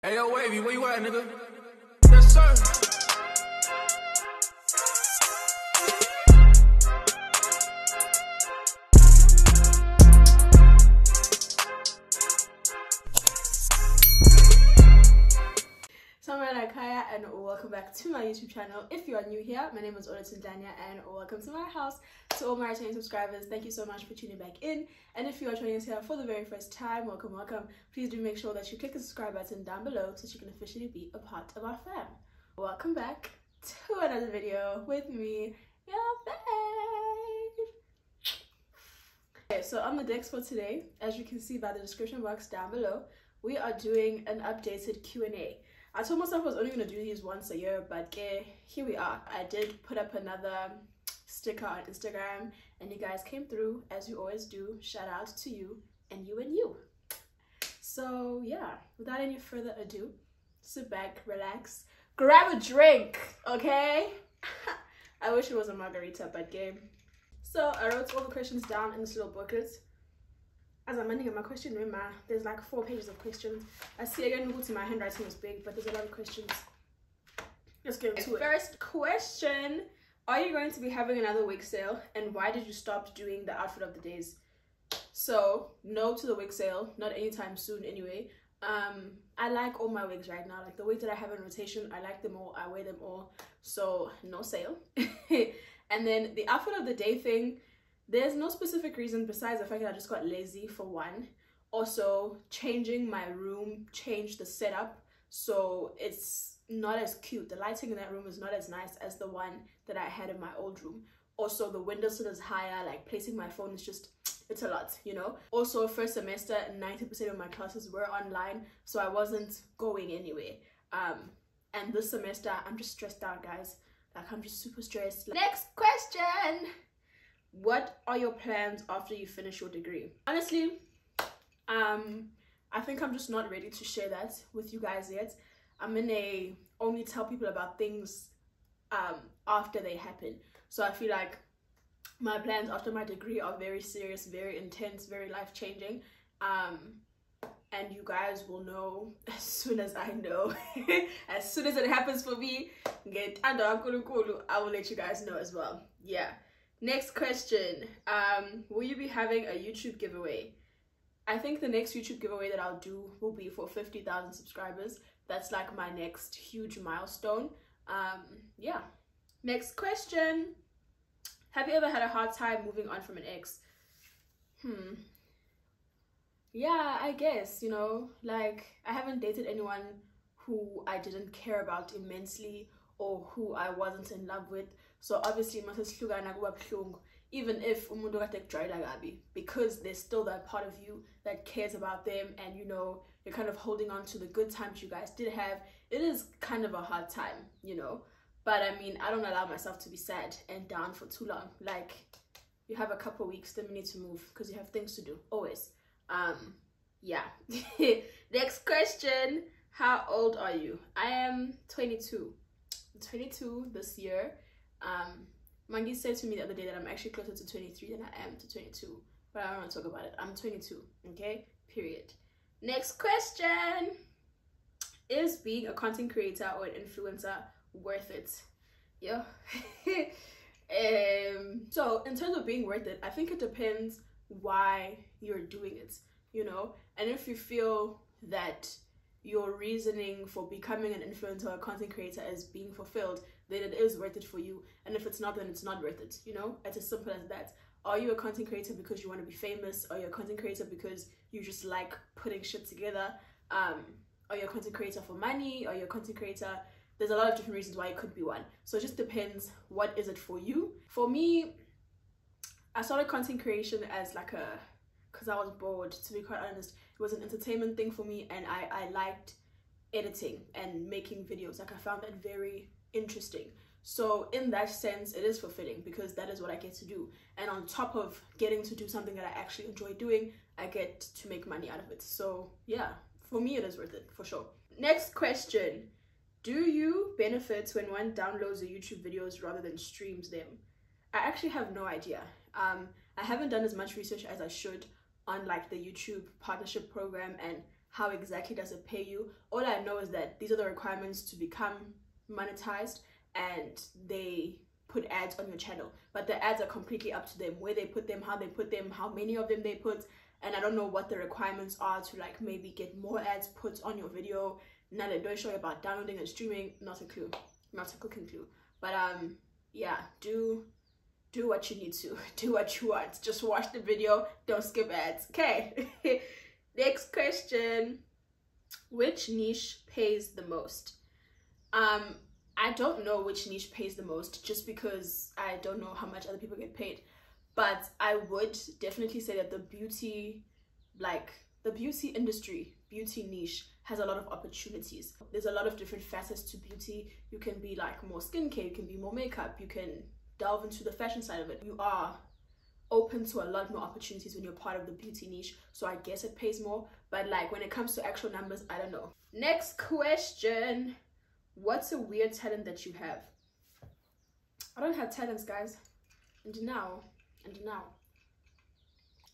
Hey, yo, Wavy, where you at, nigga? Yes, sir. So I'm Kaya and welcome back to my YouTube channel. If you are new here, my name is Danya and welcome to my house. To all my returning subscribers, thank you so much for tuning back in. And if you are joining us here for the very first time, welcome. Please do make sure that you click the subscribe button down below so that you can officially be a part of our fam. Welcome back to another video with me, your babe. Okay, so on the decks for today, as you can see by the description box down below, we are doing an updated Q&A. I told myself I was only going to do these once a year, but here we are. I did put up another sticker on Instagram and you guys came through as you always do. Shout out to you and you and you. So yeah, without any further ado, sit back, relax, grab a drink, okay? I wish it was a margarita, but game. So I wrote all the questions down in this little booklet. As I'm ending my question, remember, there's like 4 pages of questions. I see again, my handwriting is big, but there's a lot of questions. Let's get into it. First question, are you going to be having another wig sale? And why did you stop doing the outfit of the days? So, no to the wig sale, not anytime soon anyway. I like all my wigs right now. Like the wigs that I have in rotation, I like them all, I wear them all. So, no sale. And then the outfit of the day thing, there's no specific reason besides the fact that I just got lazy for one. Also, changing my room changed the setup, so it's not as cute. The lighting in that room is not as nice as the one that I had in my old room. Also, the windowsill is higher, like placing my phone is just, it's a lot, you know. Also, first semester, 90% of my classes were online, so I wasn't going anywhere. And this semester, I'm just stressed out, guys. Like, I'm just super stressed. Next question! What are your plans after you finish your degree? Honestly, I think I'm just not ready to share that with you guys yet. I'm in a only tell people about things after they happen. So I feel like my plans after my degree are very serious, very intense, very life-changing. And you guys will know as soon as I know. As soon as it happens for me, I will let you guys know as well. Yeah. Next question, will you be having a YouTube giveaway? I think the next YouTube giveaway that I'll do will be for 50,000 subscribers. That's like my next huge milestone. Yeah. Next question, have you ever had a hard time moving on from an ex? Yeah, I guess, you know, like I haven't dated anyone who I didn't care about immensely or who I wasn't in love with. So obviously, even if because there's still that part of you that cares about them and you know, you're kind of holding on to the good times you guys did have. It is kind of a hard time, you know. But I mean, I don't allow myself to be sad and down for too long. Like, you have a couple weeks, then we need to move because you have things to do, always. Yeah. Next question, how old are you? I am 22. I'm 22 this year. Mangi said to me the other day that I'm actually closer to 23 than I am to 22, but I don't want to talk about it. I'm 22, okay? Period. Next question, is being a content creator or an influencer worth it? Yeah. So in terms of being worth it, I think it depends why you're doing it, you know? And if you feel that your reasoning for becoming an influencer or a content creator is being fulfilled, then it is worth it for you. And if it's not, then it's not worth it, you know? It's as simple as that. Are you a content creator because you want to be famous? Are you a content creator because you just like putting shit together? Are you a content creator for money? Are you a content creator? There's a lot of different reasons why it could be one. So it just depends, what is it for you? For me, I started content creation as like because I was bored, to be quite honest. It was an entertainment thing for me, and I liked editing and making videos. Like, I found that very interesting. So in that sense, it is fulfilling because that is what I get to do. And on top of getting to do something that I actually enjoy doing, I get to make money out of it. So yeah, for me, it is worth it, for sure. Next question, do you benefit when one downloads the YouTube videos rather than streams them? I actually have no idea. I haven't done as much research as I should on like the YouTube partnership program, and how exactly does it pay you. All I know is that these are the requirements to become monetized, and they put ads on your channel, but the ads are completely up to them, where they put them, how many of them they put. And I don't know what the requirements are to like maybe get more ads put on your video. Now they don't show you about downloading and streaming. Not a clue, not a cooking clue. But yeah, do what you need to, do what you want, just watch the video, don't skip ads. Okay. Next question, which niche pays the most? I don't know which niche pays the most, just because I don't know how much other people get paid. But I would definitely say that the beauty industry, beauty niche, has a lot of opportunities. There's a lot of different facets to beauty. You can be like more skincare, you can be more makeup, you can delve into the fashion side of it. You are open to a lot more opportunities when you're part of the beauty niche, so I guess it pays more. But like when it comes to actual numbers, I don't know. Next question, what's a weird talent that you have? I don't have talents, guys. And now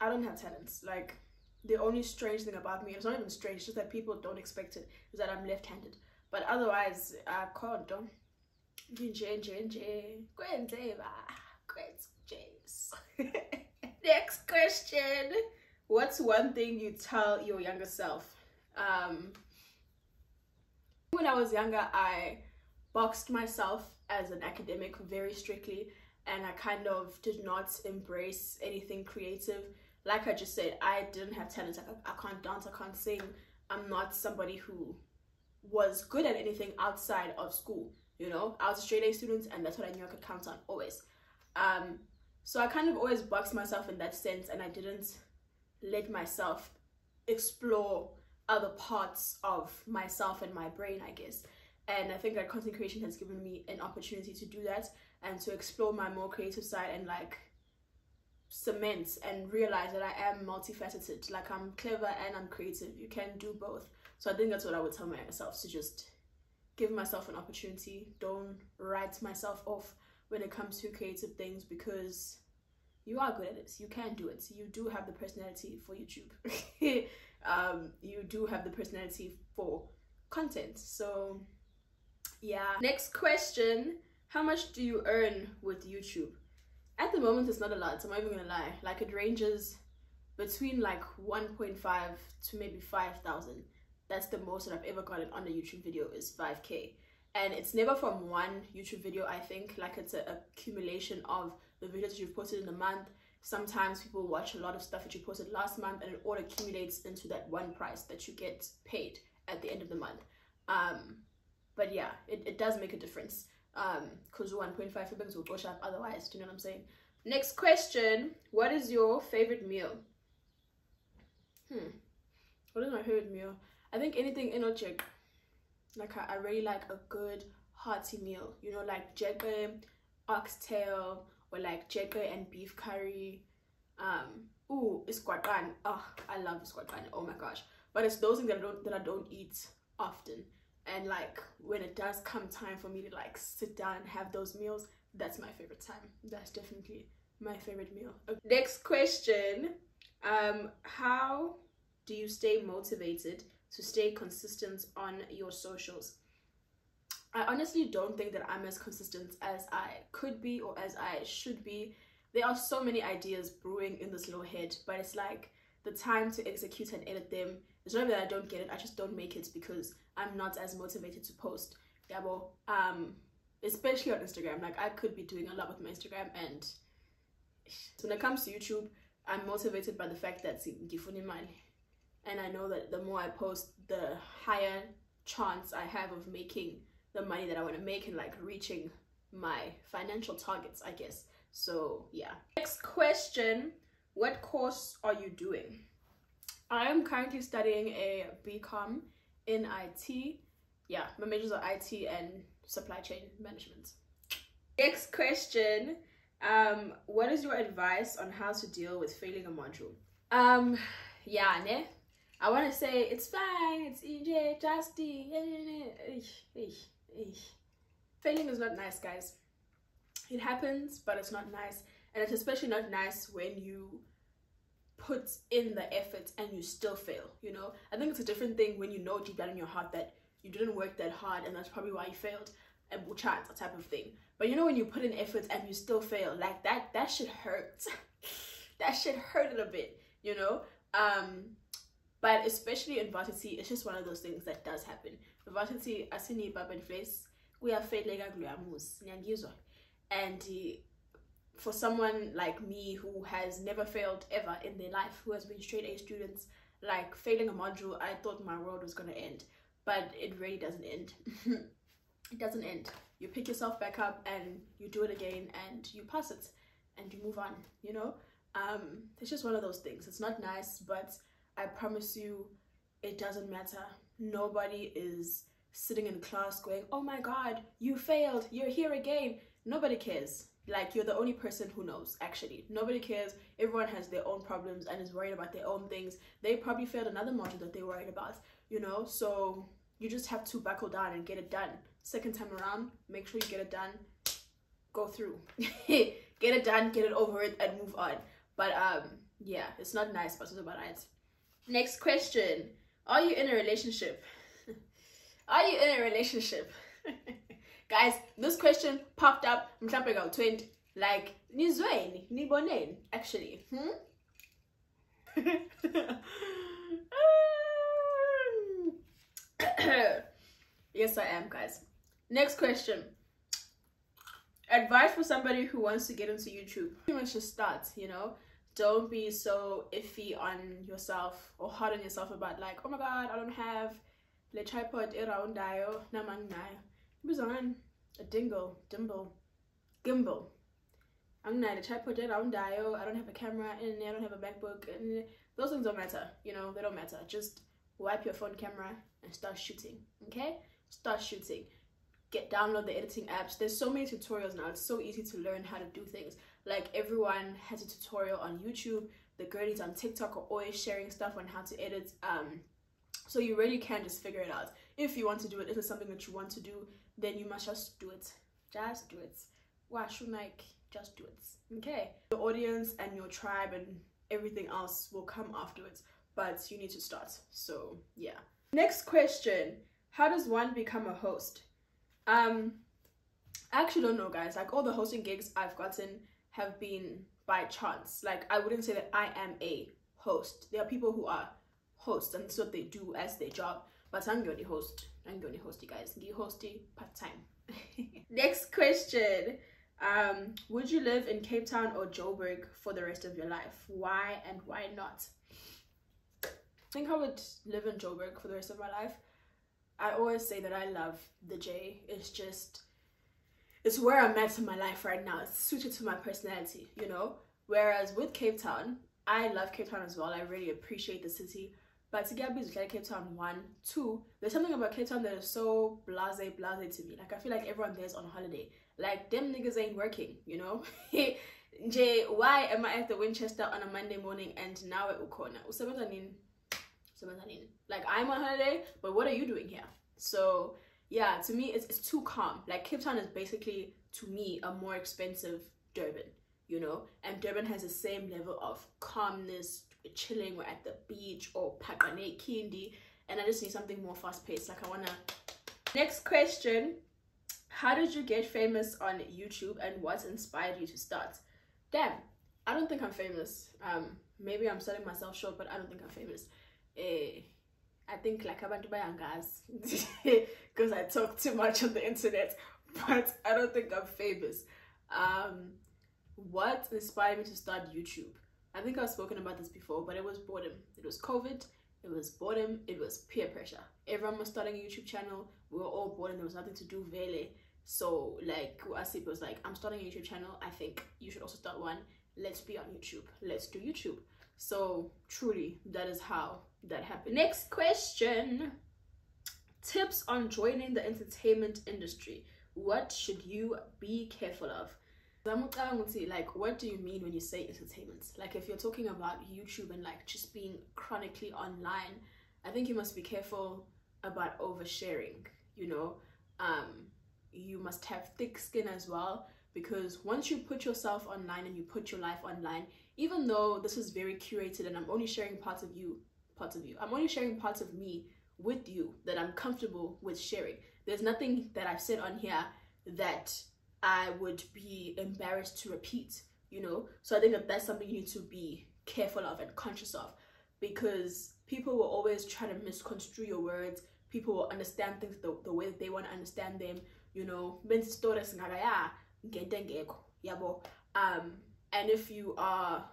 I don't have talents. Like, the only strange thing about me, it's not even strange, it's just that people don't expect it, is that I'm left-handed. But otherwise, I can't. Next question, what's one thing you tell your younger self? When I was younger, I boxed myself as an academic very strictly, and I kind of did not embrace anything creative. Like I just said, I didn't have talent. Like I can't dance, I can't sing. I'm not somebody who was good at anything outside of school, you know. I was a straight A student, and that's what I knew I could count on always. So I kind of always boxed myself in that sense, and I didn't let myself explore other parts of myself and my brain, I guess. And I think that content creation has given me an opportunity to do that and to explore my more creative side and like cement and realize that I am multifaceted. Like, I'm clever and I'm creative. You can do both. So I think that's what I would tell myself, to just give myself an opportunity. Don't write myself off when it comes to creative things, because you are good at it. You can do it. You do have the personality for YouTube. You do have the personality for content. So yeah. Next question, how much do you earn with YouTube? At the moment, it's not a lot, so I'm not even gonna lie. Like, it ranges between like 1.5 to maybe 5,000. That's the most that I've ever gotten on a YouTube video, is 5K. And it's never from one YouTube video, I think. Like, it's an accumulation of the videos that you've posted in a month. Sometimes people watch a lot of stuff that you posted last month, and it all accumulates into that one price that you get paid at the end of the month. But yeah, it does make a difference. Because 1.5 fibings will push up otherwise, do you know what I'm saying? Next question, what is your favorite meal? What is my favorite meal? I think anything enochic. Like, I really like a good hearty meal, you know, like jegge, oxtail, or like jegge and beef curry. Ooh, iskwatan. Oh, I love iskwatan. Oh my gosh. But it's those things that I don't eat often. And like, when it does come time for me to like sit down and have those meals, that's my favorite time. That's definitely my favorite meal. Okay. Next question, how do you stay motivated to stay consistent on your socials? I honestly don't think that I'm as consistent as I could be or as I should be. There are so many ideas brewing in this little head, but it's like the time to execute and edit them. It's not that I don't get it, I just don't make it because I'm not as motivated to post. Yeah, well, especially on Instagram. Like, I could be doing a lot with my Instagram, and when it comes to YouTube, I'm motivated by the fact that ngifuna imali. And I know that the more I post, the higher chance I have of making the money that I want to make and like reaching my financial targets, I guess. So yeah. Next question, what course are you doing? I am currently studying a BCom in IT. Yeah, my majors are IT and supply chain management. Next question, what is your advice on how to deal with failing a module? Yeah, ne? I want to say it's fine, it's easy, justy. Failing is not nice, guys. It happens, but it's not nice. And it's especially not nice when you put in the effort and you still fail, you know. I think it's a different thing when you know deep down in your heart that you didn't work that hard and that's probably why you failed, and chance, that type of thing. But you know, when you put in effort and you still fail, like that should hurt. That should hurt a little bit, you know. But especially in varsity, it's just one of those things that does happen. Varsity, asini baben face, we are failing and for someone like me who has never failed ever in their life, who has been straight A students, like failing a module, I thought my world was gonna end, but it really doesn't end. It doesn't end. You pick yourself back up and you do it again and you pass it and you move on, you know. It's just one of those things. It's not nice, but I promise you it doesn't matter. Nobody is sitting in class going, oh my god, you failed, you're here again. Nobody cares. Like, you're the only person who knows, actually. Nobody cares. Everyone has their own problems and is worried about their own things. They probably failed another module that they're worried about, you know. So you just have to buckle down and get it done. Second time around, make sure you get it done. Go through. Get it done, get it over it, and move on. But yeah, it's not nice, but it's about it. Next question. Are you in a relationship? Are you in a relationship? Guys, this question popped up. I'm jumping out 20. Like, nizweni, nibonen, actually. Yes, I am, guys. Next question. Advice for somebody who wants to get into YouTube. Pretty much just start, you know. Don't be so iffy on yourself or hard on yourself about like, oh my god, I don't have the tripod around dio namang nayo. A gimbal. I'm not a tripod around dio. I don't have a camera and I don't have a MacBook, and those things don't matter, you know, they don't matter. Just wipe your phone camera and start shooting. Okay? Start shooting. Download the editing apps. There's so many tutorials now. It's so easy to learn how to do things. Like, everyone has a tutorial on YouTube. The girlies on TikTok are always sharing stuff on how to edit. So you really can just figure it out. If you want to do it, if it's something that you want to do, then you must just do it. Just do it. Wash your mic. Just do it. Okay? The audience and your tribe and everything else will come afterwards, but you need to start. So yeah. Next question. How does one become a host? I actually don't know, guys. Like, all the hosting gigs I've gotten have been by chance. Like, I wouldn't say that I am a host. There are people who are hosts and that's what they do as their job, but I'm going to host. I'm going to host you guys. I'm hosting part-time. Next question. Would you live in Cape Town or Joburg for the rest of your life? Why and why not? I think I would live in Joburg for the rest of my life. I always say that I love the J. It's where I'm at in my life right now. It's suited to my personality, you know. Whereas with Cape Town, I love Cape Town as well. I really appreciate the city. But to get busy like Cape Town, 1, 2, there's something about Cape Town that is so blase to me. Like, I feel like everyone there's on holiday. Like, them niggas ain't working, you know. Jay, why am I at the Winchester on a Monday morning and now at Ukona? Like, I'm on holiday, but what are you doing here? So yeah, to me it's too calm. Like, Cape Town is basically, to me, a more expensive Durban, you know, and Durban has the same level of calmness. We're chilling, we're at the beach or Pakane Kindi, and I just need something more fast-paced. Like, I wanna. Next question. How did you get famous on YouTube and what inspired you to start? Damn, I don't think I'm famous. Maybe I'm selling myself short, but I don't think I'm famous. I think like abantu bayangazi because I talk too much on the internet, but I don't think I'm famous. What inspired me to start YouTube? I think I've spoken about this before, but it was boredom. It was COVID, it was boredom, it was peer pressure. Everyone was starting a YouTube channel. We were all bored and there was nothing to do, really. So like, Asip was like, I'm starting a YouTube channel. I think you should also start one. Let's be on YouTube. Let's do YouTube. So truly, that is how that happened. Next question. Tips on joining the entertainment industry. What should you be careful of? Like, what do you mean when you say entertainment? Like, if you're talking about YouTube and like just being chronically online, I think you must be careful about oversharing, you know. You must have thick skin as well, because once you put yourself online and you put your life online, even though this is very curated and I'm only sharing parts of I'm only sharing parts of me with you that I'm comfortable with sharing. There's nothing that I've said on here that I would be embarrassed to repeat, you know? So I think that that's something you need to be careful of and conscious of, because people will always try to misconstrue your words. People will understand things the way that they want to understand them, you know? And if you are,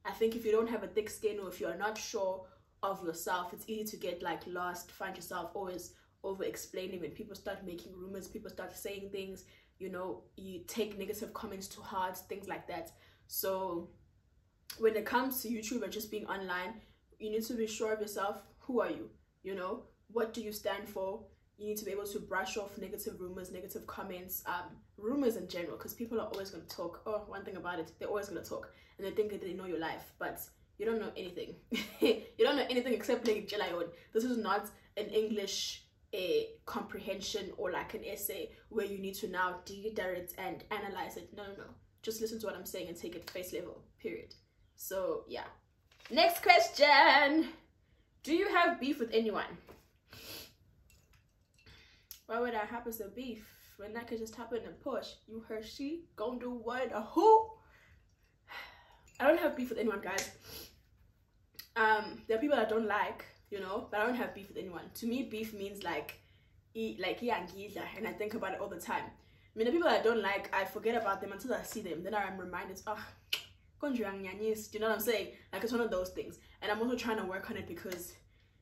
I think if you don't have a thick skin, or if you're not sure of yourself, it's easy to get like lost, find yourself always over explaining. When people start making rumors, people start saying things, you know, you take negative comments to heart, things like that. So when it comes to YouTube and just being online, you need to be sure of yourself. Who are you? You know, what do you stand for? You need to be able to brush off negative rumors, negative comments, rumors in general, because people are always going to talk. Oh, one thing about it, they're always going to talk, and they think that they know your life, but you don't know anything. You don't know anything except like Jelayon. This is not an English comprehension or like an essay where you need to now redirect and analyze it. No. Just listen to what I'm saying and take it face level, period. So yeah. Next question. Do you have beef with anyone? Why would I have a beef when that could just happen in push? You, her, she, gonna do what, a who? I don't have beef with anyone, guys. There are people I don't like, you know, but I don't have beef with anyone. To me, beef means like and I think about it all the time. I mean, the people I don't like, I forget about them until I see them. Then I'm reminded, oh, do you know what I'm saying? Like, it's one of those things. And I'm also trying to work on it, because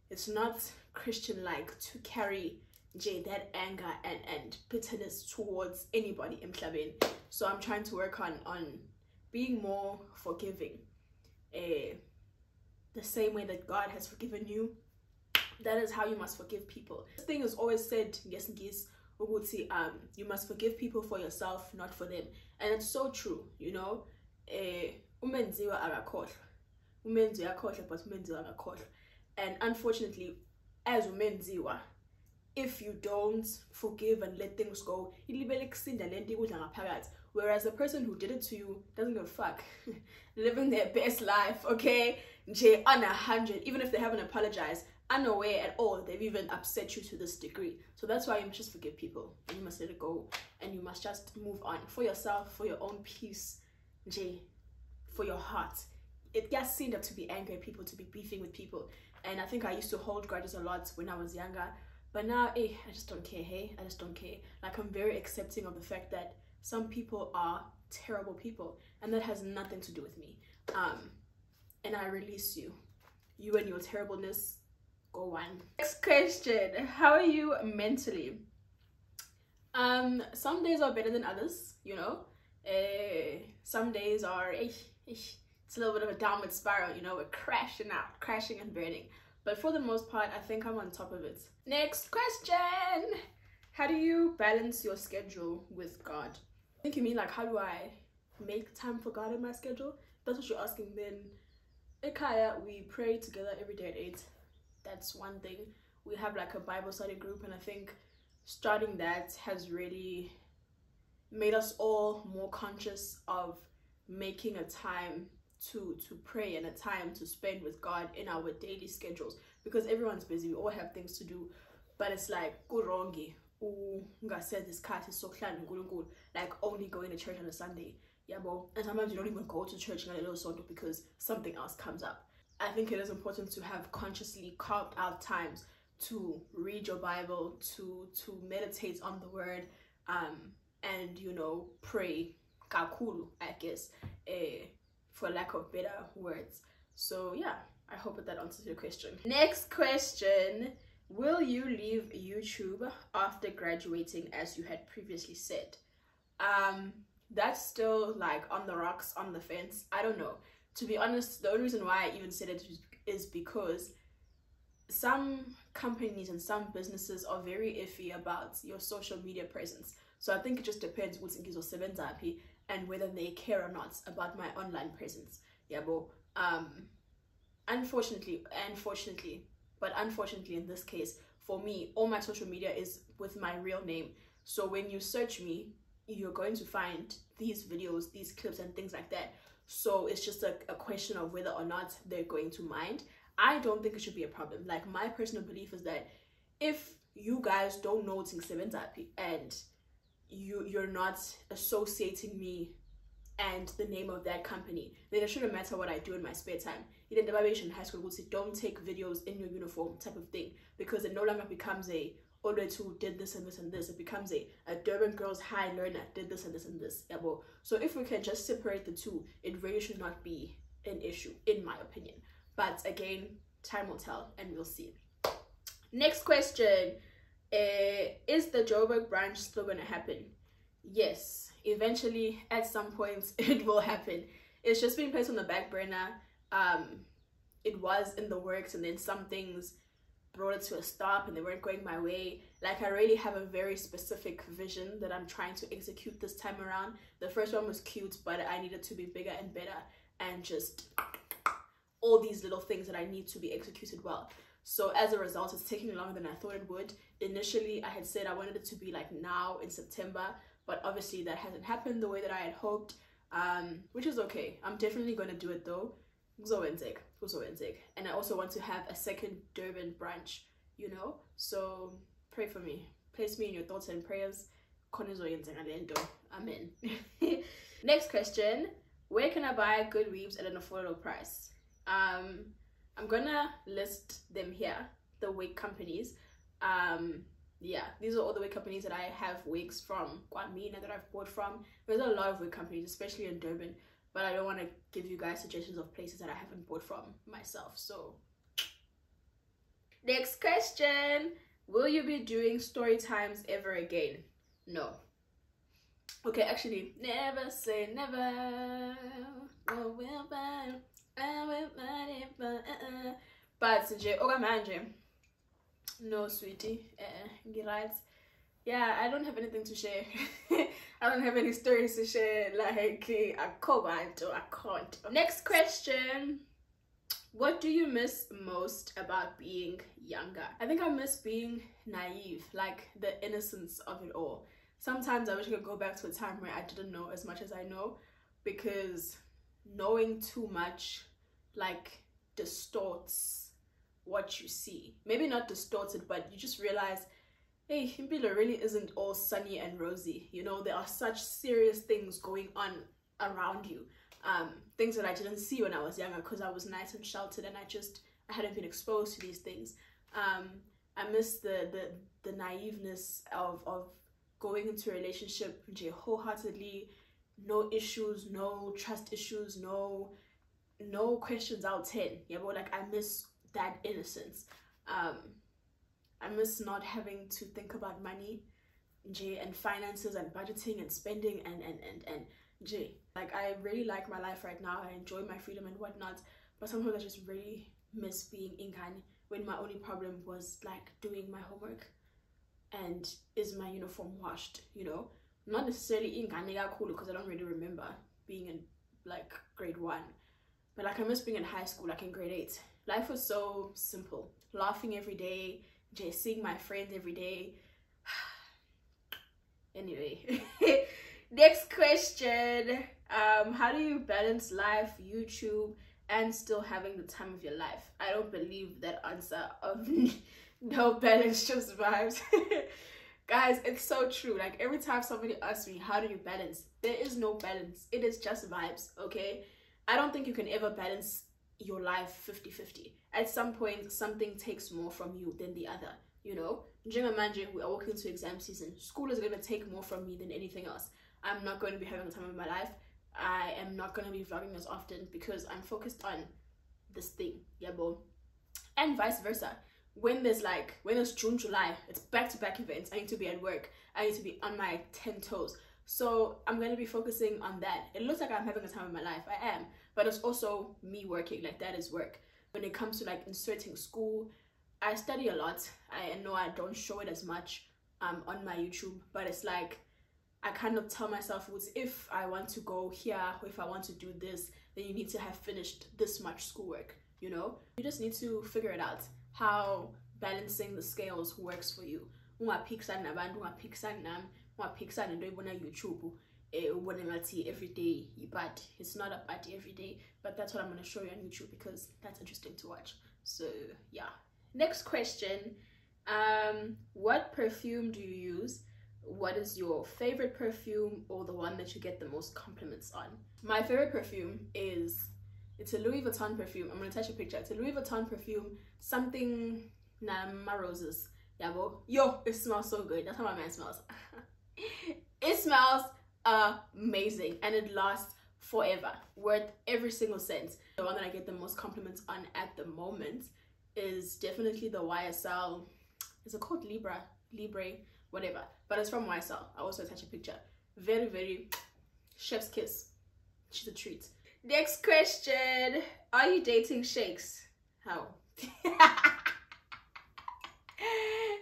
it's not Christian-like to carry that anger and bitterness towards anybody in Mhlabeni. So I'm trying to work on being more forgiving. The same way that God has forgiven you, that is how you must forgive people. This thing is always said, yes, you must forgive people for yourself, not for them. And it's so true, you know. And unfortunately, as umenziwa, if you don't forgive and let things go, whereas the person who did it to you doesn't give a fuck, living their best life, okay, on 100, even if they haven't apologized, unaware at all they've even upset you to this degree. So that's why you must just forgive people, and you must let it go, and you must just move on for yourself, for your own peace, for your heart. It gets seen up to be angry at people, to be beefing with people, and I think I used to hold grudges a lot when I was younger, but now I just don't care. I just don't care. Like, I'm very accepting of the fact that some people are terrible people, and that has nothing to do with me. And I release you and your terribleness. Go on. Next question. How are you mentally? Some days are better than others, you know. Some days are it's a little bit of a downward spiral, you know. We're crashing and burning, but for the most part, I think I'm on top of it. Next question. How do you balance your schedule with God? I think you mean like, how do I make time for God in my schedule? That's what you're asking. Then Ekaya, we pray together every day at 8. That's one thing. We have like a Bible study group, and I think starting that has really made us all more conscious of making a time to pray and a time to spend with God in our daily schedules, because everyone's busy. We all have things to do, but it's like kurongi like only going to church on a Sunday, and sometimes you don't even go to church because something else comes up. I think it is important to have consciously carved out times to read your Bible, to meditate on the word, and you know, pray kakulu, I guess, for lack of better words. So yeah, I hope that answers your question. Next question. Will you leave YouTube after graduating, as you had previously said? That's still like on the rocks, on the fence. I don't know. To be honest, the only reason why I even said it is because some companies and some businesses are very iffy about your social media presence. So I think it just depends and whether they care or not about my online presence. Unfortunately in this case, for me, all my social media is with my real name. So when you search me, you're going to find these videos, these clips and things like that. so it's just a question of whether or not they're going to mind. I don't think it should be a problem. Like, my personal belief is that if you guys don't know and you're not associating me and the name of that company, then it shouldn't matter what I do in my spare time. In the high school would say, don't take videos in your uniform type of thing, because it no longer becomes a Oletu did this and this and this. It becomes a Durban Girls High learner did this and this and this. Yeah, well, so if we can just separate the two, it really should not be an issue, in my opinion. But again, time will tell and we'll see. Next question. Is the Joburg branch still going to happen? Yes, eventually at some point it will happen. It's just been placed on the back burner. It was in the works, and then some things brought it to a stop and they weren't going my way. Like, I really have a very specific vision that I'm trying to execute this time around. The first one was cute, but I needed to be bigger and better, and just all these little things that I need to be executed well. So as a result, it's taking longer than I thought it would. Initially, I had said I wanted it to be like now in September, but obviously that hasn't happened the way that I had hoped, which is okay. I'm definitely going to do it though. And I also want to have a second Durban branch, you know, so pray for me. Place me in your thoughts and prayers. Amen. Next question. Where can I buy good weaves at an affordable price? I'm gonna list them here, the wig companies. Yeah, these are all the wig companies that I have wigs from, Kwamina, that I've bought from. There's a lot of wig companies, especially in Durban, but I don't want to give you guys suggestions of places that I haven't bought from myself. So next question. Will you be doing story times ever again? No. Okay, actually, never say never. But no, sweetie, right. Yeah, I don't have anything to share. I don't have any stories to share. Like, I can't. Next question. What do you miss most about being younger? I think I miss being naive, like the innocence of it all. Sometimes I wish I could go back to a time where I didn't know as much as I know, because knowing too much like distorts what you see. Maybe not distorts it, but you just realize, hey, Impilo really isn't all sunny and rosy. You know, there are such serious things going on around you. Things that I didn't see when I was younger, because I was nice and sheltered and I hadn't been exposed to these things. I miss the naiveness of going into a relationship wholeheartedly, no issues, no trust issues, no questions out 10. Yeah, but like, I miss that innocence. I miss not having to think about money and finances and budgeting and spending and like, I really like my life right now. I enjoy my freedom and whatnot, but sometimes I just really miss being Ingani, when my only problem was like doing my homework and is my uniform washed, you know. Not necessarily Ingani cool, because I don't really remember being in like grade 1, but like, I miss being in high school, like in grade 8. Life was so simple, laughing every day, just seeing my friends every day. Anyway. Next question. How do you balance life, YouTube, and still having the time of your life? I don't believe that answer of no balance, just vibes. Guys, it's so true. Like, every time somebody asks me, how do you balance? There is no balance. It is just vibes, okay? I don't think you can ever balance your life 50-50. At some point, something takes more from you than the other, you know? Jimamanje, we are walking into exam season. School is going to take more from me than anything else. I'm not going to be having the time of my life. I am not going to be vlogging as often because I'm focused on this thing, yeah, bro. And vice versa. When it's June, July, it's back-to-back events. I need to be at work. I need to be on my 10 toes. So I'm going to be focusing on that. It looks like I'm having the time of my life. I am. But it's also me working. Like, that is work. When it comes to like inserting school, I study a lot. I know I don't show it as much on my YouTube, but it's like, I kind of tell myself, if I want to go here, or if I want to do this, then you need to have finished this much schoolwork, you know? You just need to figure it out, how balancing the scales works for you. YouTube. tea every day, but it's not a party every day. But that's what I'm going to show you on YouTube because that's interesting to watch. So yeah. Next question. What perfume do you use? What is your favorite perfume, or the one that you get the most compliments on? My favorite perfume it's a Louis Vuitton perfume. I'm going to attach a picture. It's a Louis Vuitton perfume, something Nama Roses. Yabo. Yo, it smells so good. That's how my man smells. It smells amazing and it lasts forever, worth every single cent. The one that I get the most compliments on at the moment is definitely the YSL. Is it called Libre, whatever, but it's from YSL. I also attach a picture. Very, very chef's kiss. She's a treat. Next question. Are you dating shakes? How?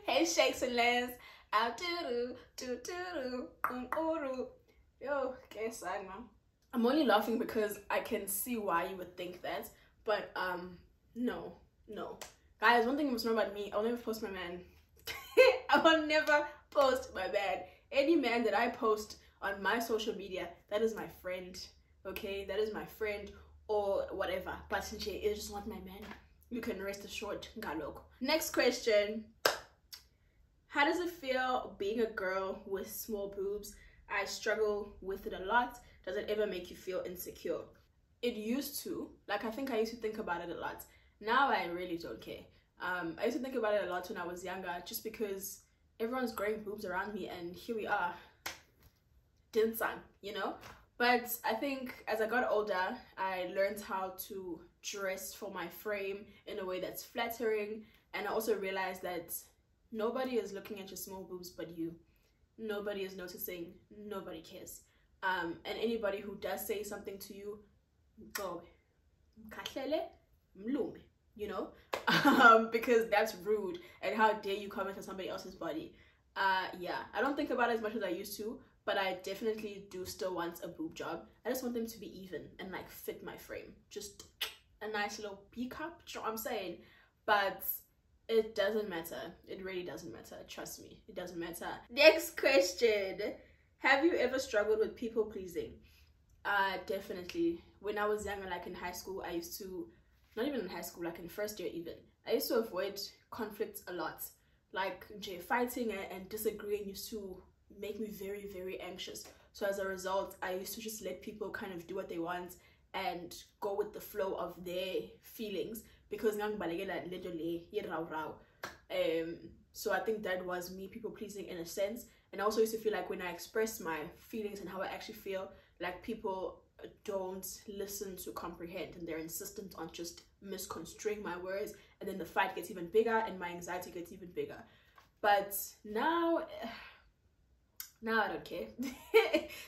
Hey shakes and lens. Yo, guess I know. I'm only laughing because I can see why you would think that, but no. Guys, one thing you must know about me, I'll never post my man. I will never post my man. Any man that I post on my social media, that is my friend, okay? That is my friend or whatever. But since it's just not my man, you can rest assured. Next question. How does it feel being a girl with small boobs? I struggle with it a lot. Does it ever make you feel insecure? It used to. Like, I think I used to think about it a lot. Now I really don't care. I used to think about it a lot when I was younger, just because everyone's growing boobs around me and here we are, dinsan, you know? But I think as I got older, I learned how to dress for my frame in a way that's flattering, and I also realized that nobody is looking at your small boobs but you. Nobody is noticing, nobody cares. And anybody who does say something to you, go, you know, because that's rude, and how dare you comment on somebody else's body. Yeah, I don't think about it as much as I used to, but I definitely do still want a boob job. I just want them to be even and like fit my frame, just a nice little peacock, you know what I'm saying? But it doesn't matter. It really doesn't matter. Trust me, it doesn't matter. Next question. Have you ever struggled with people pleasing? Definitely. When I was younger, like in high school, I used to, not even in high school, like in first year even, I used to avoid conflicts a lot. Like fighting and disagreeing used to make me very, very anxious. So as a result, I used to just let people kind of do what they want and go with the flow of their feelings, because so I think that was me people pleasing in a sense. And I also used to feel like when I express my feelings and how I actually feel, like people don't listen to comprehend, and they're insistent on just misconstruing my words, and then the fight gets even bigger and my anxiety gets even bigger. But now I don't care.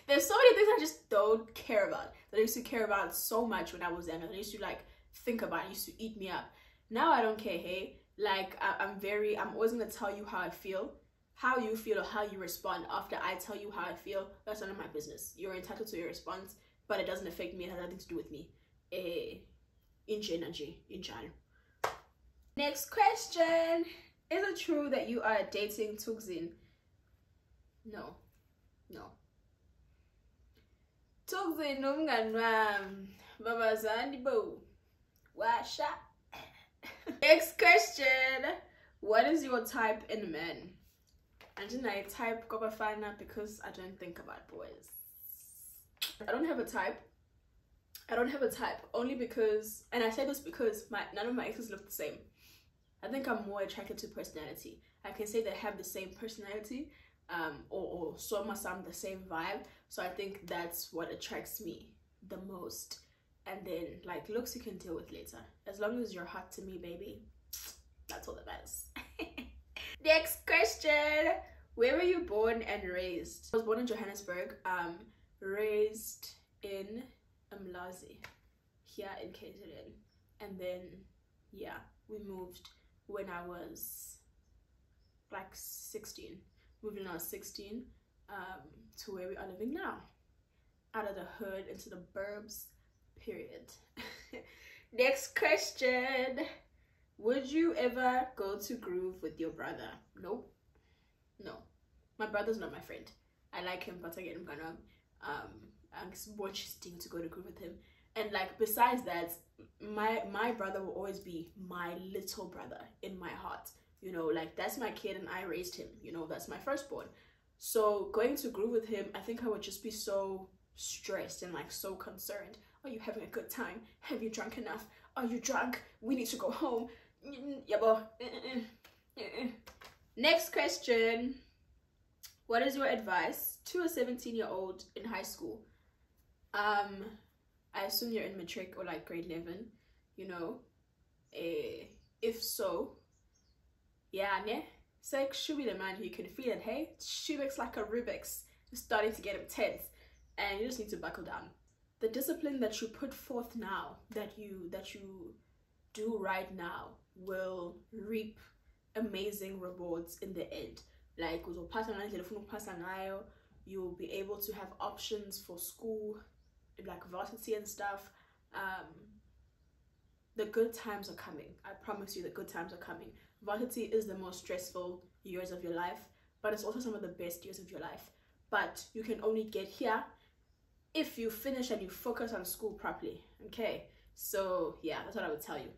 There's so many things I just don't care about that I used to care about so much when I was younger. I used to like think about it, used to eat me up. Now I don't care. Hey, like I'm always gonna tell you how I feel. How you feel or how you respond after I tell you how I feel, that's none of my business. You're entitled to your response, but it doesn't affect me. It has nothing to do with me. In general. Next question. Is it true that you are dating Tugzin? No. Tugzin nomngani wami. Babazani bo. Washa. Next question. What is your type in men? And then I type Gobafana because I don't think about boys. I don't have a type. Only because, and I say this because none of my exes look the same. I think I'm more attracted to personality. I can say they have the same personality, or some the same vibe. So I think that's what attracts me the most. And then like looks you can deal with later. As long as you're hot to me, baby, that's all that matters. Next question. Where were you born and raised? I was born in Johannesburg, raised in Umlazi, here in KZN. And then, yeah, we moved when I was like 16. Moved when I was 16 to where we are living now. Out of the hood into the burbs, period. Next question. Would you ever go to groove with your brother? Nope. No. My brother's not my friend. I like him, but I get him kind of. and what she's doing to go to group with him. And like besides that, my brother will always be my little brother in my heart. You know, like that's my kid and I raised him. You know, that's my firstborn. So going to group with him, I think I would just be so stressed and like so concerned. Are you having a good time? Have you drunk enough? Are you drunk? We need to go home. Next question. What is your advice to a 17-year-old in high school? I assume you're in matric or like grade 11, you know. If so, yeah, ne? So should be the man who you can feel it, hey? She looks like a Rubik's, starting to get him tense, and you just need to buckle down. The discipline that you put forth now, that you do right now, will reap amazing rewards in the end. Like you'll be able to have options for school, like varsity and stuff. The good times are coming. I promise you, the good times are coming. Varsity is the most stressful years of your life, but it's also some of the best years of your life. But you can only get here if you finish and you focus on school properly. Okay, so yeah, that's what I would tell you.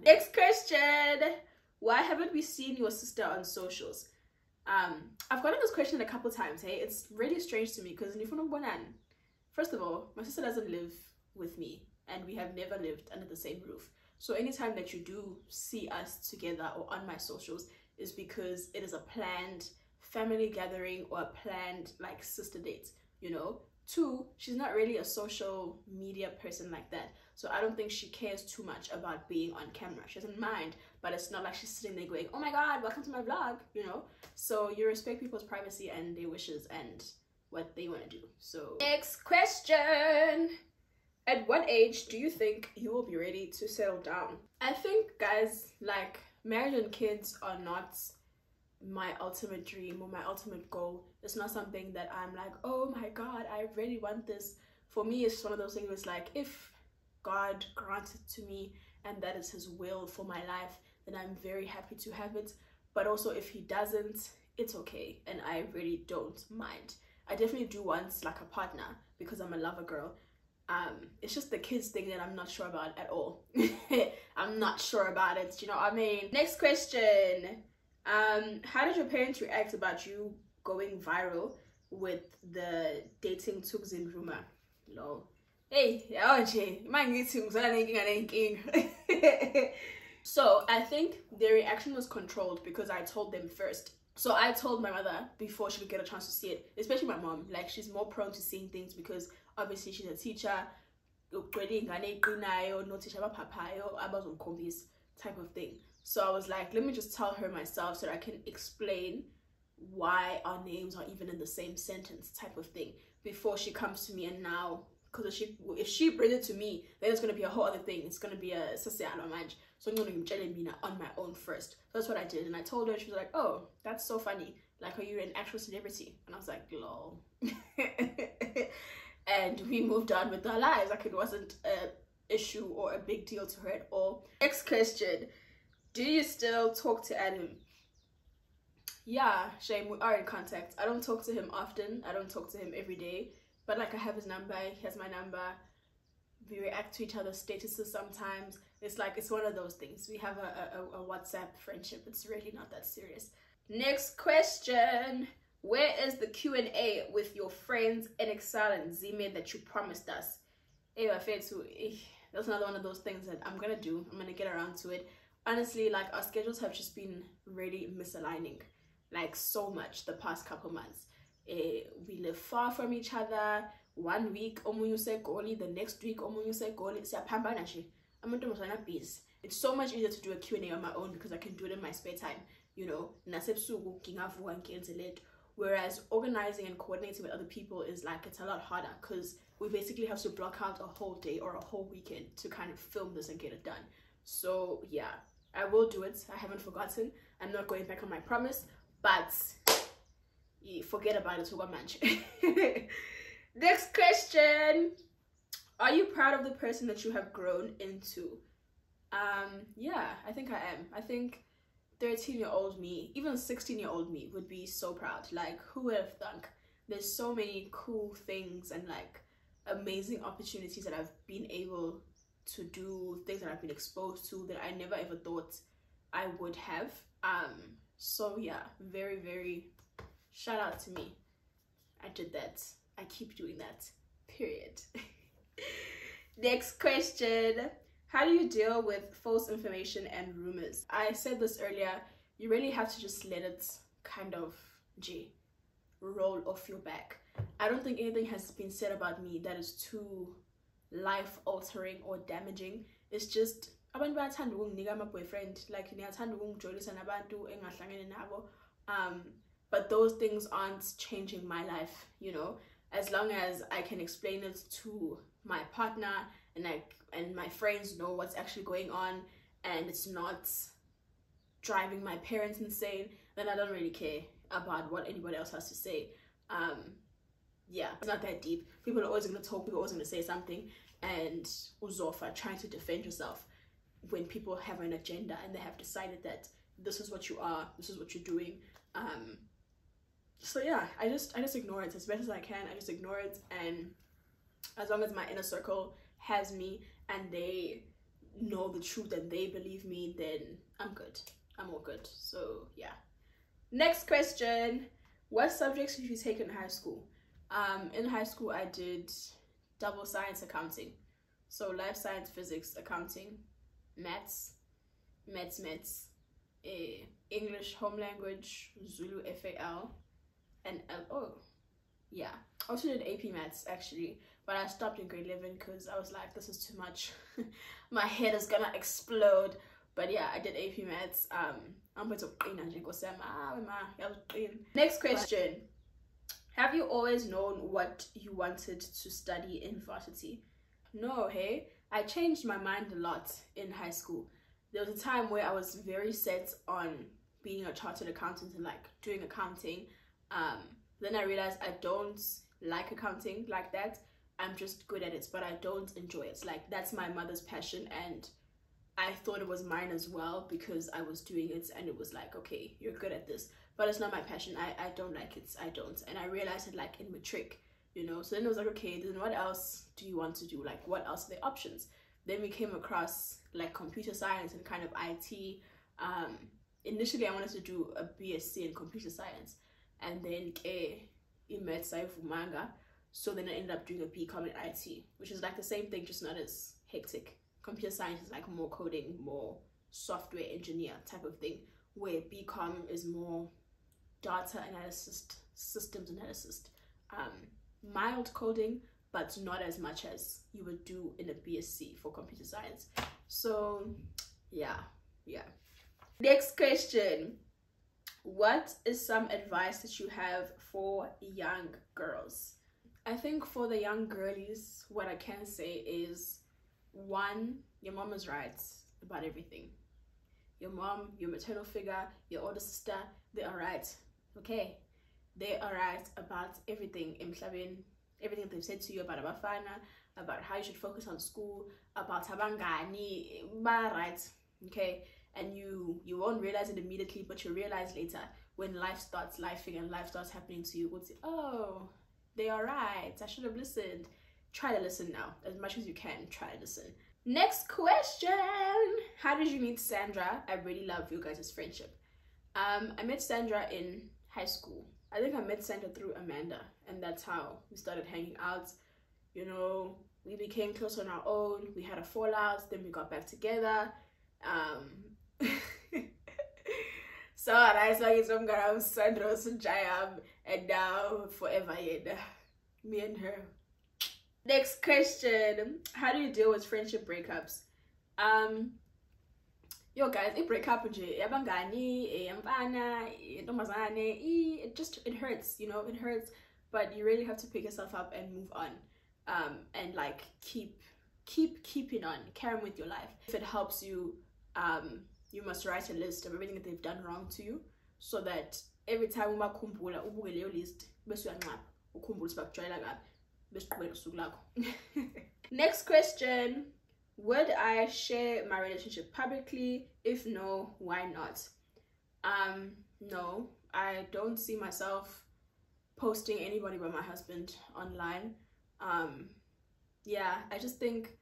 Next question. Why haven't we seen your sister on socials? I've gotten this question a couple times. Hey, it's really strange to me because first of all, my sister doesn't live with me and we have never lived under the same roof. So anytime that you do see us together or on my socials is because it is a planned family gathering or a planned like sister date, you know. 2, she's not really a social media person like that, so I don't think she cares too much about being on camera. She doesn't mind, but it's not like she's sitting there going, oh my god, welcome to my vlog, you know. So you respect people's privacy and their wishes and what they want to do. So next question. At what age do you think you will be ready to settle down? I think, guys, like marriage and kids are not my ultimate dream or my ultimate goal. It's not something that I'm like, oh my god, I really want this. For me, it's one of those things where it's like, if God grants it to me and that is his will for my life, then I'm very happy to have it. But also if he doesn't, it's okay, and I really don't mind. I definitely do want like a partner because I'm a lover girl. It's just the kids thing that I'm not sure about at all. I'm not sure about it, you know what I mean? Next question. How did your parents react about you going viral with the dating Tugzin rumor? No. Hey, so I think their reaction was controlled because I told them first. So I told my mother before she could get a chance to see it, especially my mom. Like, she's more prone to seeing things because obviously she's a teacher, type of thing. So I was like, let me just tell her myself so that I can explain why our names are even in the same sentence, type of thing, before she comes to me. And now, because if she brings it to me, then it's going to be a whole other thing. It's going to be a manj. So I'm going to be on my own first. So that's what I did. And I told her, she was like, oh, that's so funny. Like, are you an actual celebrity? And I was like, lol. And we moved on with our lives. Like, it wasn't an issue or a big deal to her at all. Next question. Do you still talk to Adam? Yeah, Shame, we are in contact. I don't talk to him often. I don't talk to him every day. But like, I have his number. He has my number. We react to each other's statuses sometimes. It's like, it's one of those things. We have a WhatsApp friendship. It's really not that serious. Next question. Where is the Q&A with your friends in Excel and Zime that you promised us? That's another one of those things that I'm gonna do. I'm gonna get around to it. Honestly, like, our schedules have just been really misaligning, like, so much the past couple months. We live far from each other. 1 week omunye say goli, the next week omunye say goli. It's so much easier to do a Q&A on my own because I can do it in my spare time, you know. Whereas organizing and coordinating with other people is like, it's a lot harder because we basically have to block out a whole day or a whole weekend to kind of film this and get it done. So yeah, I will do it. I haven't forgotten. I'm not going back on my promise, but forget about it. Next question. Are you proud of the person that you have grown into? Yeah, I think I am. I think 13-year-old me, even 16-year-old me would be so proud. Like, who would have thunk? There's so many cool things and like amazing opportunities that I've been able to do, things that I've been exposed to that I never ever thought I would have. So yeah, very, very shout out to me. I did that. I keep doing that. Period. Next question. How do you deal with false information and rumors? I said this earlier, you really have to just let it kind of roll off your back. I don't think anything has been said about me that is too life altering or damaging. It's just abantu bayathanda ukunginika ama boyfriend, like niyathanda ukungijolisa nabantu engahlangene nabo, but those things aren't changing my life, you know. As long as I can explain it to my partner and my friends know what's actually going on and it's not driving my parents insane, then I don't really care about what anybody else has to say. Yeah, it's not that deep. People are always going to talk, people are always going to say something, and uzofa trying to defend yourself when people have an agenda and they have decided that this is what you are, this is what you're doing. So yeah, I just ignore it as best as I can. I just ignore it, and as long as my inner circle has me and they know the truth and they believe me, then I'm good. I'm all good. So yeah. Next question. What subjects did you take in high school? In high school I did double science accounting. So life science, physics, accounting, maths, English home language, Zulu FAL, and yeah. I also did AP maths actually, but I stopped in grade 11 because I was like, this is too much. My head is gonna explode. But yeah, I did AP maths. Next question. Have you always known what you wanted to study in varsity? No, hey. I changed my mind a lot in high school. There was a time where I was very set on being a chartered accountant and like doing accounting. Then I realized I don't like accounting like that. I'm just good at it, but I don't enjoy it. Like, that's my mother's passion, and I thought it was mine as well because I was doing it and it was like, okay, you're good at this, but it's not my passion. I don't like it. I don't. And I realized it like in matric, you know. So then it was like, okay, then what else do you want to do? Like, what else are the options? Then we came across like computer science and kind of IT. Initially I wanted to do a BSc in computer science, and then manga. So then I ended up doing a BCom in IT, which is like the same thing, just not as hectic. Computer science is like more coding, more software engineer type of thing, where BCom is more data analysis, systems analysis, mild coding, but not as much as you would do in a BSc for computer science. So yeah. Next question. What is some advice that you have for young girls? I think for the young girlies, what I can say is, one, your mom is right about everything. Your mom, your maternal figure, your older sister, they are right. Okay? They are right about everything in Mhlabeni, everything they've said to you about abafana, about how you should focus on school, about abangani, right? Okay? And you won't realize it immediately, but you realize later when life starts lifing and life starts happening to you. You'll say, oh, they are right. I should have listened. Try to listen now. As much as you can, try to listen. Next question. How did you meet Sandra? I really love you guys' friendship. I met Sandra in high school. I think I met Sandra through Amanda, and that's how we started hanging out. You know, we became close on our own. We had a fallout, then we got back together. So I like some guy Sandra Sujayam, and now forever, yeah, me and her. Next question. How do you deal with friendship breakups? Yo guys, it break up it hurts, you know, it hurts, but you really have to pick yourself up and move on, and like keep keeping on, carry on with your life. If it helps you, you must write a list of everything that they've done wrong to you, so that every time umakhumbula ubuke leyo list bese uyanqaba ukhumbula sibakujwayela kabi bese uqhubeka usuku lakho. Next question. Would I share my relationship publicly? If no, why not? No, I don't see myself posting anybody but my husband online. Yeah, I just think,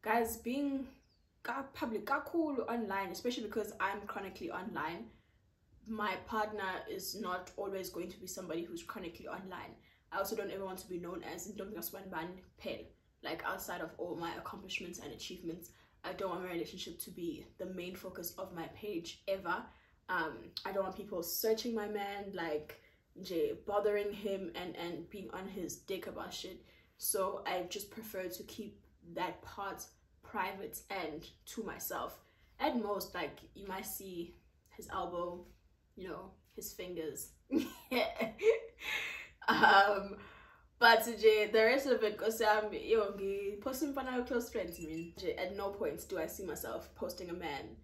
guys, being public cool online, especially because I'm chronically online, my partner is not always going to be somebody who's chronically online. I also don't ever want to be known as like outside of all my accomplishments and achievements. I don't want my relationship to be the main focus of my page ever. I don't want people searching my man, like bothering him and being on his dick about shit. So I just prefer to keep that part private and to myself. At most, like, you might see his elbow, you know, his fingers. But the rest of it, because I'm posting for now close friends. I mean, at no point do I see myself posting a man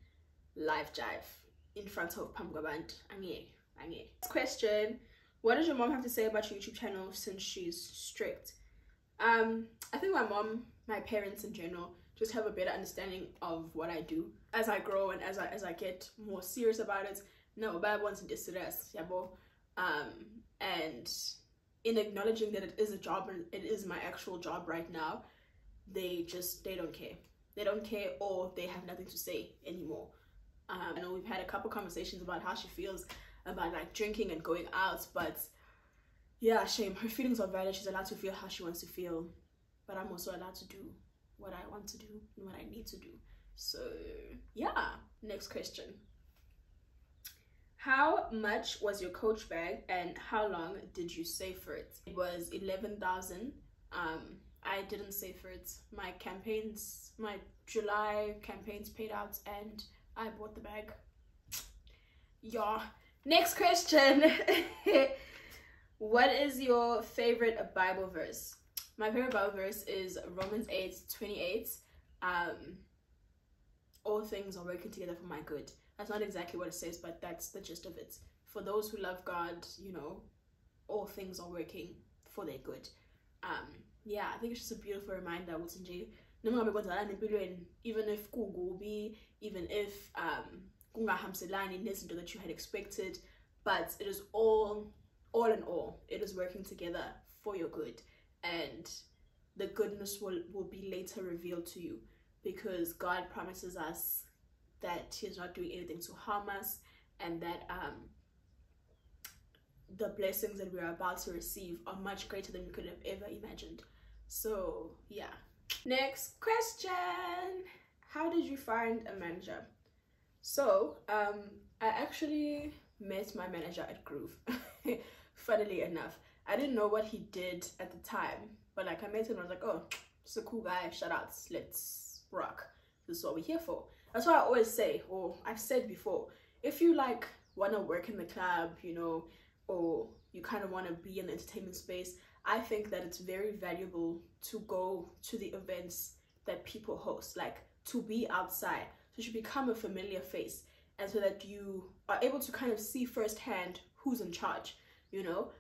live jive in front of Pamgaband. Next question: what does your mom have to say about your YouTube channel since she's strict? I think my mom, my parents in general, just have a better understanding of what I do as I grow and as I get more serious about it. No, but I want to distress, and in acknowledging that it is a job and it is my actual job right now, they don't care. They don't care, or they have nothing to say anymore. I know we've had a couple conversations about how she feels about like drinking and going out, but yeah, shame. Her feelings are valid. She's allowed to feel how she wants to feel, but I'm also allowed to do what I want to do and what I need to do. So yeah, next question. How much was your Coach bag and how long did you save for it? It was 11,000. I didn't save for it. My July campaigns paid out and I bought the bag. Yeah. Next question. What is your favorite Bible verse? My favorite Bible verse is Romans 8:28. All things are working together for my good. That's not exactly what it says, but that's the gist of it. For those who love God, you know, all things are working for their good. Yeah, I think it's just a beautiful reminder. Even if kugubi, even if that you had expected, but it is all in all, it is working together for your good, and the goodness will be later revealed to you, because God promises us that He's not doing anything to harm us, and that the blessings that we're about to receive are much greater than we could have ever imagined. So yeah. Next question. How did you find a manager? So I actually met my manager at Groove. Funnily enough, I didn't know what he did at the time, but like I met him and I was like, oh, he's a cool guy, shout outs, let's rock. This is what we're here for. That's why I always say, or I've said before, if you like want to work in the club, you know, or you kind of want to be in the entertainment space, I think that it's very valuable to go to the events that people host, like to be outside, so you should become a familiar face, and so that you are able to kind of see firsthand who's in charge, you know.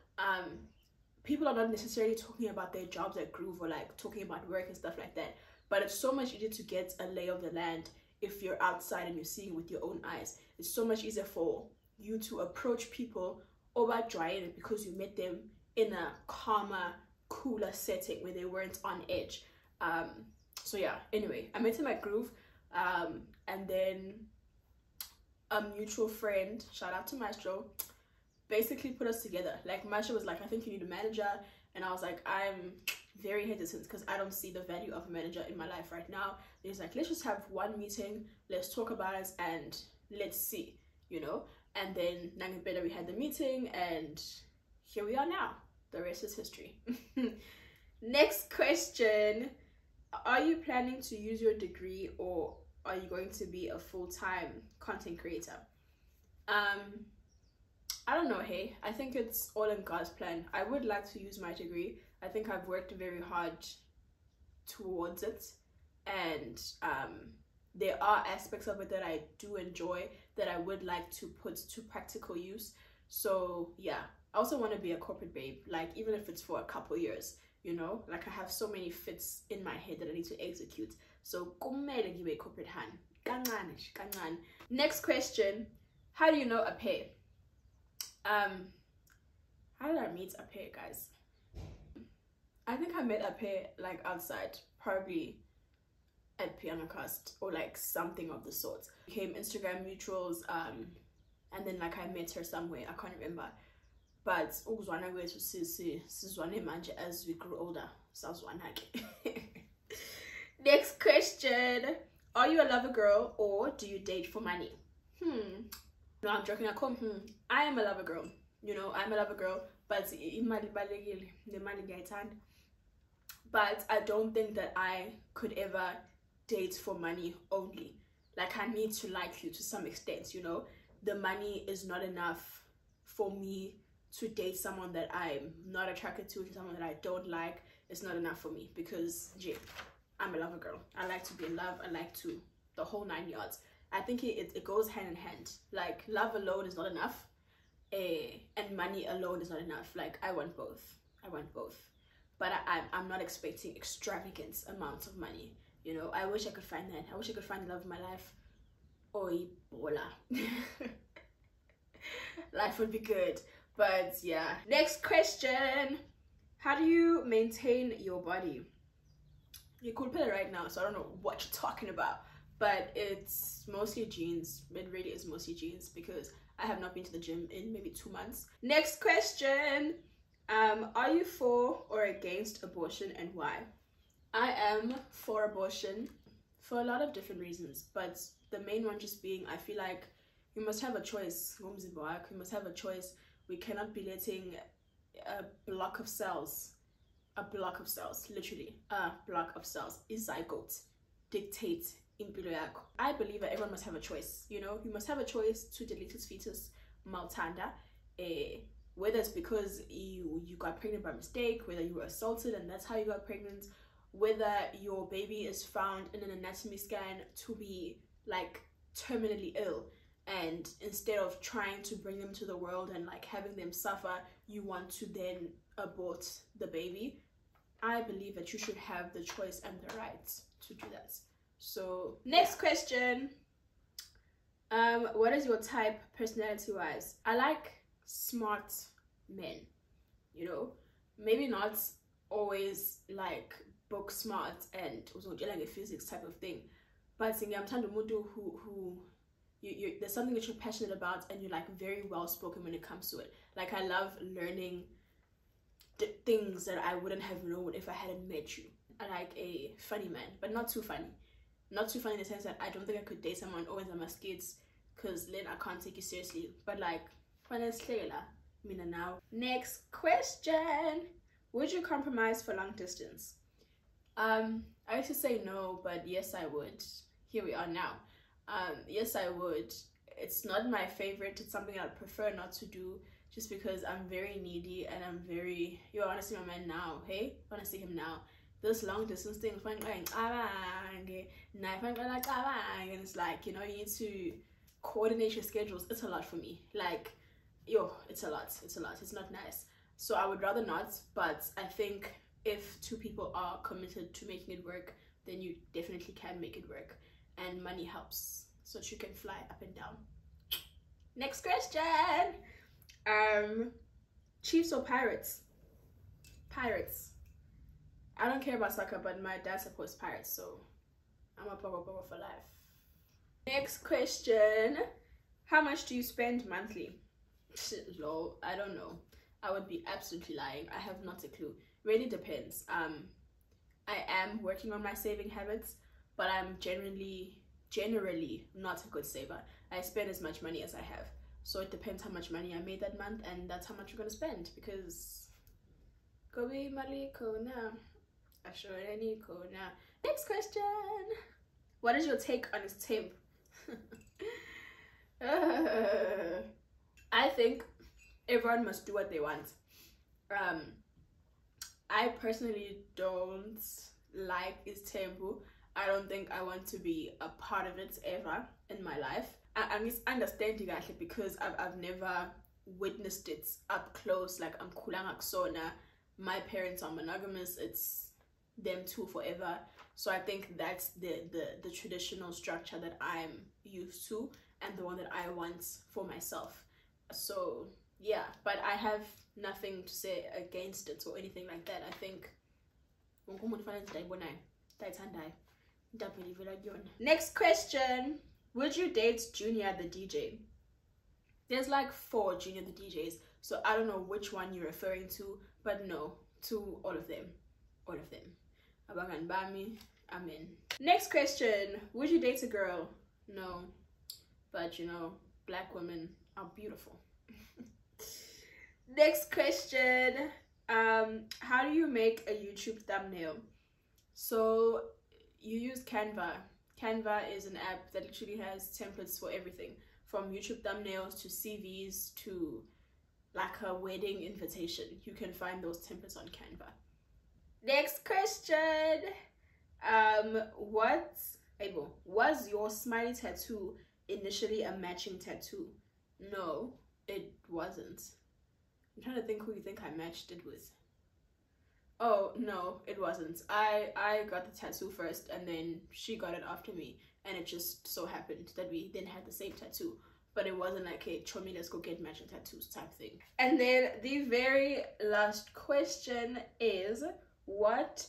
People are not necessarily talking about their jobs at Groove or like talking about work and stuff like that, but it's so much easier to get a lay of the land if you're outside and you're seeing with your own eyes. It's so much easier for you to approach people over drying it because you met them in a calmer, cooler setting where they weren't on edge. So yeah, anyway, I met him at Groove, and then a mutual friend, shout out to Maestro, basically put us together. Like Maestro was like, I think you need a manager, and I was like, I'm very hesitant because I don't see the value of a manager in my life right now. And he's like, let's just have one meeting, let's talk about it, and let's see, you know. And then we had the meeting, and here we are now. The rest is history. Next question. Are you planning to use your degree, or are you going to be a full-time content creator? I don't know, hey. I think it's all in God's plan. I would like to use my degree. I think I've worked very hard towards it, and there are aspects of it that I do enjoy that I would like to put to practical use. So yeah, I also want to be a corporate babe, like even if it's for a couple years, you know, like I have so many fits in my head that I need to execute. So kumele ngibe corporate hand. Kancane. Next question. How do you know a pair? How did I meet a pair, guys? I think I met a pair like outside, probably at piano cast or like something of the sort. Became Instagram mutuals, and then like I met her somewhere, I can't remember. But ukuzwana kwethu sizwane manje as we grew older. Next question. Are you a lover girl or do you date for money? No, I'm joking. I am a lover girl. You know, I'm a lover girl, but but I don't think that I could ever date for money only. Like, I need to like you to some extent, you know. The money is not enough for me to date someone that I'm not attracted to, someone that I don't like. It's not enough for me because I'm a lover girl. I like to be in love. I like to the whole 9 yards. I think it goes hand in hand. Like, love alone is not enough, and money alone is not enough. Like, I want both. But I'm not expecting extravagant amounts of money. You know, I wish I could find that. I wish I could find the love of my life. Oi, bola. Life would be good. But yeah. Next question. How do you maintain your body? You could put it right now, so I don't know what you're talking about. But it's mostly jeans. It really is mostly jeans because I have not been to the gym in maybe 2 months. Next question. Are you for or against abortion and why? I am for abortion for a lot of different reasons, but the main one just being I feel like we must have a choice. We must have a choice. We cannot be letting a block of cells, literally a block of cells, is zygote, dictate impilo yakho. I believe that everyone must have a choice. You know, you must have a choice to delete his fetus, maltanda, whether it's because you got pregnant by mistake, whether you were assaulted and that's how you got pregnant, whether your baby is found in an anatomy scan to be like terminally ill, and instead of trying to bring them to the world and like having them suffer, you want to then abort the baby. I believe that you should have the choice and the right to do that. So next question. What is your type personality wise? I like smart men, you know, maybe not always like book smart and like a physics type of thing, but who there's something that you're passionate about and you're like very well spoken when it comes to it. Like, I love learning things that I wouldn't have known if I hadn't met you. I like a funny man, but not too funny in the sense that I don't think I could date someone always on my skates because then I can't take you seriously, but like Mina now. Next question. Would you compromise for long distance? I used to say no, but yes I would. Here we are now. Yes I would. It's not my favorite. It's something I'd prefer not to do just because I'm very needy and I'm very, I want to see my man now. Hey, I want to see him now. This long distance thing, and it's like, you know, you need to coordinate your schedules. It's a lot for me. Like, it's a lot. It's not nice. So I would rather not, but I think if two people are committed to making it work, then you definitely can make it work, and money helps so that you can fly up and down. Next question. Chiefs or Pirates? Pirates. I don't care about soccer, but my dad supports Pirates, so I'm a power for life. Next question. How much do you spend monthly? Lol, I don't know. I would be absolutely lying. I have not a clue. Really depends. I am working on my saving habits, but I'm generally not a good saver. I spend as much money as I have. So it depends how much money I made that month, and that's how much you're gonna spend, because Kobe Mali Kona. Ashoreni Kona. Next question. What is your take on his temp? I think everyone must do what they want. I personally don't like his tempo. I don't think I want to be a part of it ever in my life. I'm just understanding actually because I've never witnessed it up close. Like, I'm kulanga kusona. My parents are monogamous. It's them two forever. So I think that's the traditional structure that I'm used to, and the one that I want for myself. So yeah, but I have nothing to say against it or anything like that. I think next question, would you date Junior the DJ? There's like 4 Junior the DJs, so I don't know which one you're referring to, but no, to all of them. Abangan bami, amen. Next question, would you date a girl? No, but you know, black women are beautiful. Next question, how do you make a YouTube thumbnail? So you use Canva. Canva is an app that literally has templates for everything, from YouTube thumbnails to CVs to like a wedding invitation. You can find those templates on Canva. Next question, was your smiley tattoo initially a matching tattoo? No, it wasn't. I'm trying to think who you think I matched it with. Oh no, it wasn't. I got the tattoo first and then she got it after me, and it just so happened that we then had the same tattoo, but it wasn't like a chomi let's go get matching tattoos type thing. And then the very last question is, what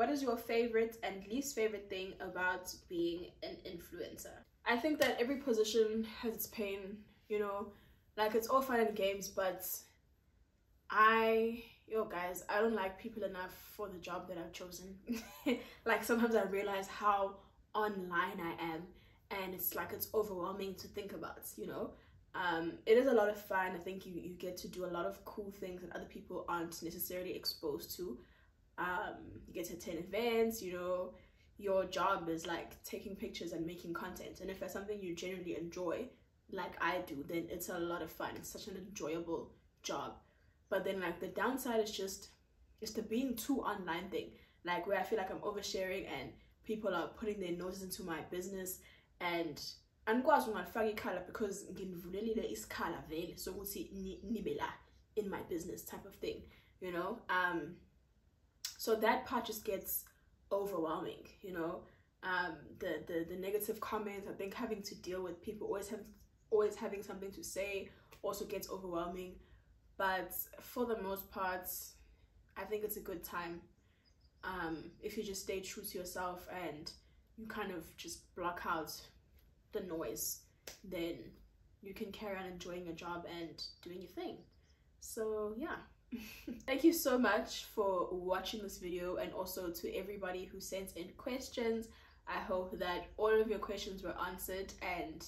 is your favorite and least favorite thing about being an influencer? I think that every position has its pain, you know, like it's all fun and games, but guys, I don't like people enough for the job that I've chosen. Like sometimes I realize how online I am, and it's like it's overwhelming to think about, you know. It is a lot of fun. I think you get to do a lot of cool things that other people aren't necessarily exposed to. You get to attend events, you know. Your job is like taking pictures and making content, and if that's something you genuinely enjoy like I do, then it's a lot of fun. It's such an enjoyable job. But then like the downside is just the being too online thing, like where I feel like I'm oversharing and people are putting their noses into my business, and angikwazi ungafaka ikhala because nginivulelile isikhala vele sokuthi nibe la in my business type of thing, you know. So that part just gets overwhelming, you know. The negative comments, I think having to deal with people always having something to say also gets overwhelming. But for the most part, I think it's a good time if you just stay true to yourself and you kind of just block out the noise, then you can carry on enjoying your job and doing your thing. So yeah. Thank you so much for watching this video, and also to everybody who sent in questions. I hope that all of your questions were answered and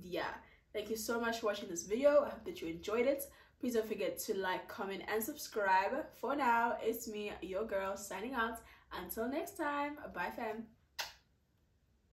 yeah. Thank you so much for watching this video. I hope that you enjoyed it. Please don't forget to like, comment, and subscribe. For now, it's me, your girl, signing out. Until next time, bye fam.